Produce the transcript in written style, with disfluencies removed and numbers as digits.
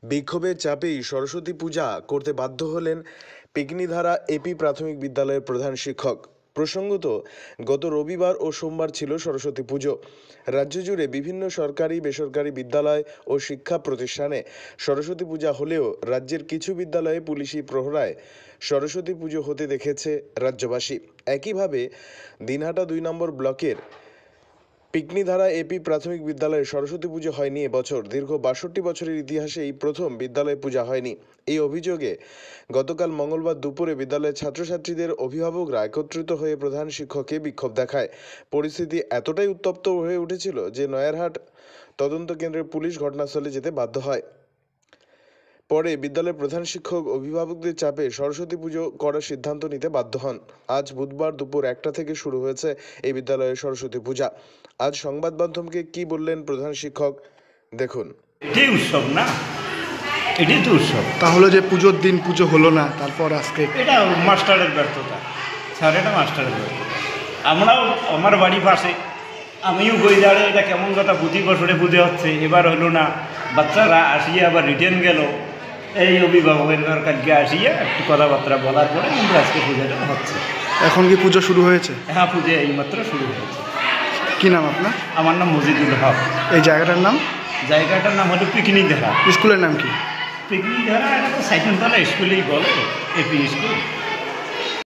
বিক্ষোভের চাপেই সরস্বতী পূজা করতে বাধ্য হলেন পেগনিধারা এপি প্রাথমিক বিদ্যালয়ের প্রধান শিক্ষক। প্রসঙ্গত, গত রবিবার ও সোমবার ছিল সরস্বতী পুজো। রাজ্য জুড়ে বিভিন্ন সরকারি বেসরকারি বিদ্যালয় ও শিক্ষা প্রতিষ্ঠানে সরস্বতী পূজা হলেও রাজ্যের কিছু বিদ্যালয়ে পুলিশি প্রহরায় সরস্বতী পুজো হতে দেখেছে রাজ্যবাসী। একইভাবে দিনহাটা ২ নম্বর ব্লকের পেগনিধারা এপি প্রাথমিক বিদ্যালয়ে সরস্বতী পুজো হয়নি এবছর। দীর্ঘ ৬২ বছরের ইতিহাসে এই প্রথম বিদ্যালয়ে পূজা হয়নি। এই অভিযোগে গতকাল মঙ্গলবার দুপুরে বিদ্যালয়ের ছাত্রছাত্রীদের অভিভাবকরা একত্রিত হয়ে প্রধান শিক্ষককে বিক্ষোভ দেখায়। পরিস্থিতি এতটাই উত্তপ্ত হয়ে উঠেছিল যে নয়ারহাট তদন্ত কেন্দ্রের পুলিশ ঘটনাস্থলে যেতে বাধ্য হয়। পরে বিদ্যালয়ের প্রধান শিক্ষক অভিভাবকদের চাপে সরস্বতী পুজো করার সিদ্ধান্ত নিতে বাধ্য হন। আজ বুধবার দুপুর ১টা থেকে শুরু হয়েছে এই বিদ্যালয়ের সরস্বতী পূজা। আজ সংবাদ মাধ্যমকে কি বললেন প্রধান শিক্ষক, দেখুন। এটাই উৎসব না, এটাই তো উৎসব। তাহলে যে পুজোর দিন পুজো হলো না, তারপর আজকে এটা মাস্টারের ব্যর্থতা, স্যার, এটা মাস্টারের ব্যর্থতা। আমরাও, আমার বাড়ি পাশে, আমিও কই দাঁড়ে এটা কেমন কথা, প্রতি বছরে পুজো হচ্ছে, এবার হলো না। বাচ্চারা আসিয়ে আবার রিটার্ন গেল, এই অভিভাবকের কাছে আসিয়ে একটু কথাবার্তা বলার পরে কিন্তু আজকে পুজোটা হচ্ছে। এখন কি পুজো শুরু হয়েছে? হ্যাঁ, পুজো এইমাত্র শুরু হয়েছে। কি নাম আপনার? আমার নাম মজিদুল হক। এই জায়গাটার নাম? জায়গাটার নাম হলো পিকনিধারা। স্কুলের নাম কি? পিকনিধারা, এটা তো সাইকেলতলা স্কুলেই বলে, এপি স্কুল।